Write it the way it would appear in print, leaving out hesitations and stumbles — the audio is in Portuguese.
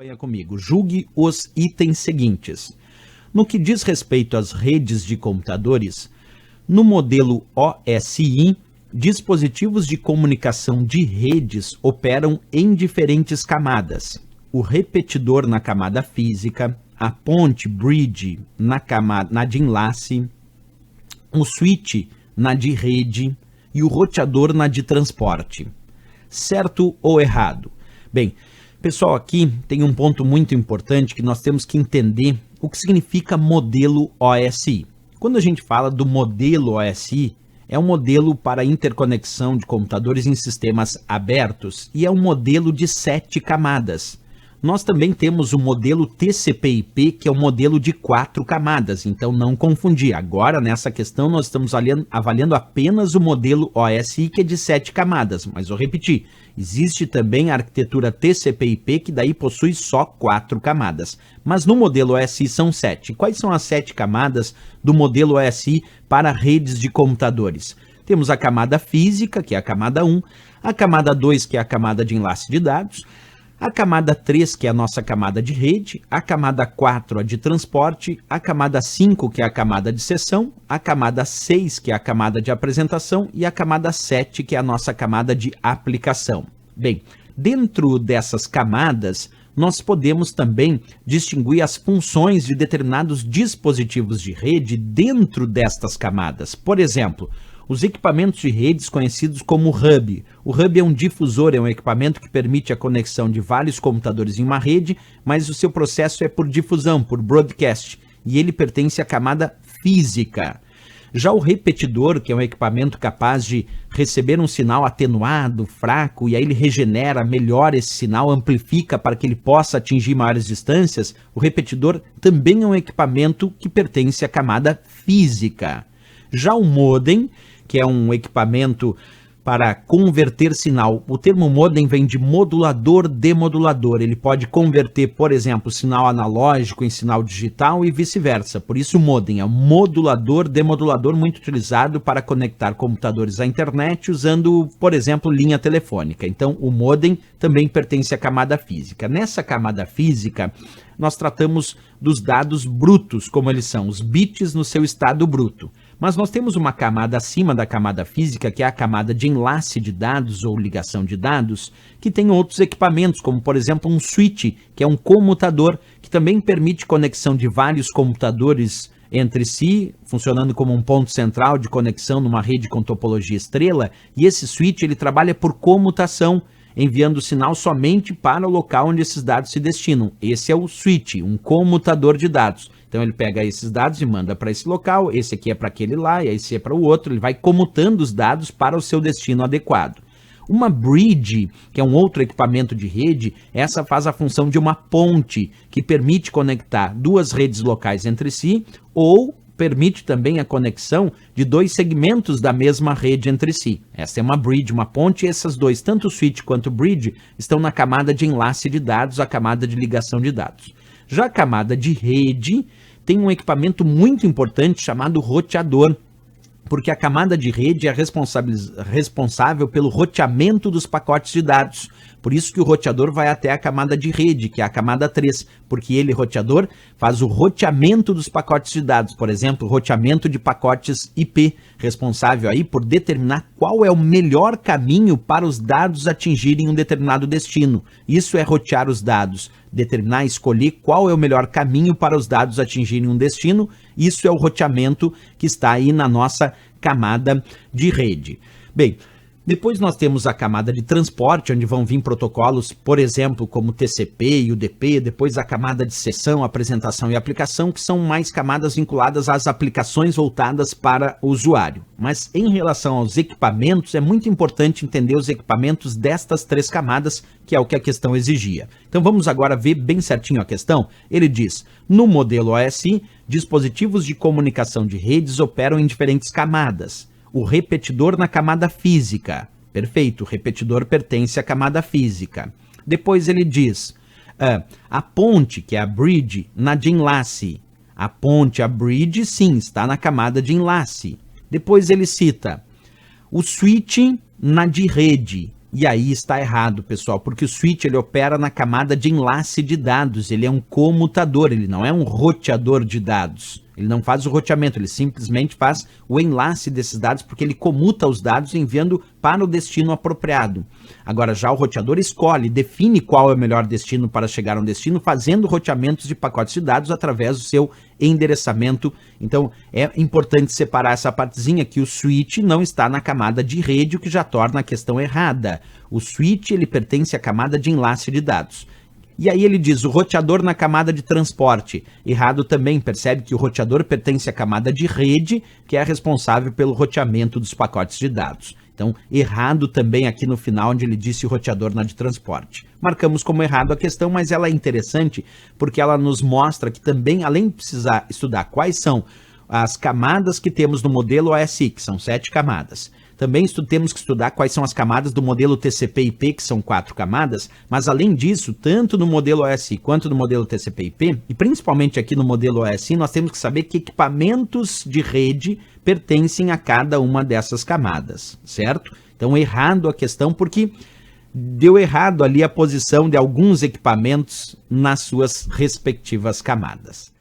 Acompanha comigo. Julgue os itens seguintes. No que diz respeito às redes de computadores, no modelo OSI, dispositivos de comunicação de redes operam em diferentes camadas. O repetidor na camada física, a ponte bridge na de enlace, o switch na de rede e o roteador na de transporte. Certo ou errado? Bem, pessoal, aqui tem um ponto muito importante que nós temos que entender o que significa modelo OSI. Quando a gente fala do modelo OSI, é um modelo para interconexão de computadores em sistemas abertos e é um modelo de 7 camadas. Nós também temos o modelo TCP/IP, que é um modelo de 4 camadas, então não confundir. Agora, nessa questão, nós estamos avaliando apenas o modelo OSI, que é de 7 camadas, mas vou repetir, existe também a arquitetura TCP/IP, que daí possui só 4 camadas, mas no modelo OSI são 7. Quais são as 7 camadas do modelo OSI para redes de computadores? Temos a camada física, que é a camada 1, a camada 2, que é a camada de enlace de dados, a camada 3, que é a nossa camada de rede, a camada 4, a de transporte, a camada 5, que é a camada de sessão, a camada 6, que é a camada de apresentação, e a camada 7, que é a nossa camada de aplicação. Bem, dentro dessas camadas, nós podemos também distinguir as funções de determinados dispositivos de rede dentro destas camadas. Por exemplo, os equipamentos de redes conhecidos como hub. O hub é um difusor, é um equipamento que permite a conexão de vários computadores em uma rede, mas o seu processo é por difusão, por broadcast, e ele pertence à camada física. Já o repetidor, que é um equipamento capaz de receber um sinal atenuado, fraco, e aí ele regenera, melhora esse sinal, amplifica para que ele possa atingir maiores distâncias, o repetidor também é um equipamento que pertence à camada física. Já o modem, que é um equipamento para converter sinal. O termo modem vem de modulador-demodulador. Ele pode converter, por exemplo, sinal analógico em sinal digital e vice-versa. Por isso o modem é um modulador-demodulador muito utilizado para conectar computadores à internet usando, por exemplo, linha telefônica. Então o modem também pertence à camada física. Nessa camada física, nós tratamos dos dados brutos, como eles são, os bits no seu estado bruto. Mas nós temos uma camada acima da camada física, que é a camada de enlace de dados ou ligação de dados, que tem outros equipamentos, como por exemplo um switch, que é um comutador, que também permite conexão de vários computadores entre si, funcionando como um ponto central de conexão numa rede com topologia estrela, e esse switch ele trabalha por comutação, enviando o sinal somente para o local onde esses dados se destinam. Esse é o switch, um comutador de dados. Então ele pega esses dados e manda para esse local, esse aqui é para aquele lá, e esse é para o outro, ele vai comutando os dados para o seu destino adequado. Uma bridge, que é um outro equipamento de rede, essa faz a função de uma ponte, que permite conectar duas redes locais entre si, ou permite também a conexão de dois segmentos da mesma rede entre si. Essa é uma bridge, uma ponte, e essas dois, tanto o switch quanto o bridge, estão na camada de enlace de dados, a camada de ligação de dados. Já a camada de rede tem um equipamento muito importante chamado roteador, porque a camada de rede é responsável pelo roteamento dos pacotes de dados. Por isso que o roteador vai até a camada de rede, que é a camada 3, porque ele, roteador, faz o roteamento dos pacotes de dados. Por exemplo, o roteamento de pacotes IP, responsável aí por determinar qual é o melhor caminho para os dados atingirem um determinado destino. Isso é rotear os dados, determinar, escolher qual é o melhor caminho para os dados atingirem um destino. Isso é o roteamento que está aí na nossa camada de rede. Bem, depois nós temos a camada de transporte, onde vão vir protocolos, por exemplo, como TCP e UDP, depois a camada de sessão, apresentação e aplicação, que são mais camadas vinculadas às aplicações voltadas para o usuário. Mas em relação aos equipamentos, é muito importante entender os equipamentos destas 3 camadas, que é o que a questão exigia. Então vamos agora ver bem certinho a questão. Ele diz, no modelo OSI, dispositivos de comunicação de redes operam em diferentes camadas. O repetidor na camada física. Perfeito, o repetidor pertence à camada física. Depois ele diz, a ponte, que é a bridge, na de enlace. A ponte, a bridge, sim, está na camada de enlace. Depois ele cita o switch na de rede. E aí está errado, pessoal, porque o switch ele opera na camada de enlace de dados, ele é um comutador, ele não é um roteador de dados. Ele não faz o roteamento, ele simplesmente faz o enlace desses dados, porque ele comuta os dados enviando para o destino apropriado. Agora, já o roteador escolhe, define qual é o melhor destino para chegar a um destino, fazendo roteamentos de pacotes de dados através do seu endereçamento. Então, é importante separar essa partezinha que o switch não está na camada de rede, o que já torna a questão errada. O switch, ele pertence à camada de enlace de dados. E aí ele diz, o roteador na camada de transporte. Errado também, percebe que o roteador pertence à camada de rede, que é a responsável pelo roteamento dos pacotes de dados. Então, errado também aqui no final, onde ele disse roteador na de transporte. Marcamos como errado a questão, mas ela é interessante, porque ela nos mostra que também, além de precisar estudar quais são as camadas que temos no modelo OSI, que são 7 camadas, também temos que estudar quais são as camadas do modelo TCP/IP, que são 4 camadas, mas além disso, tanto no modelo OSI quanto no modelo TCP/IP, e principalmente aqui no modelo OSI, nós temos que saber que equipamentos de rede pertencem a cada uma dessas camadas, certo? Então, errado a questão, porque deu errado ali a posição de alguns equipamentos nas suas respectivas camadas.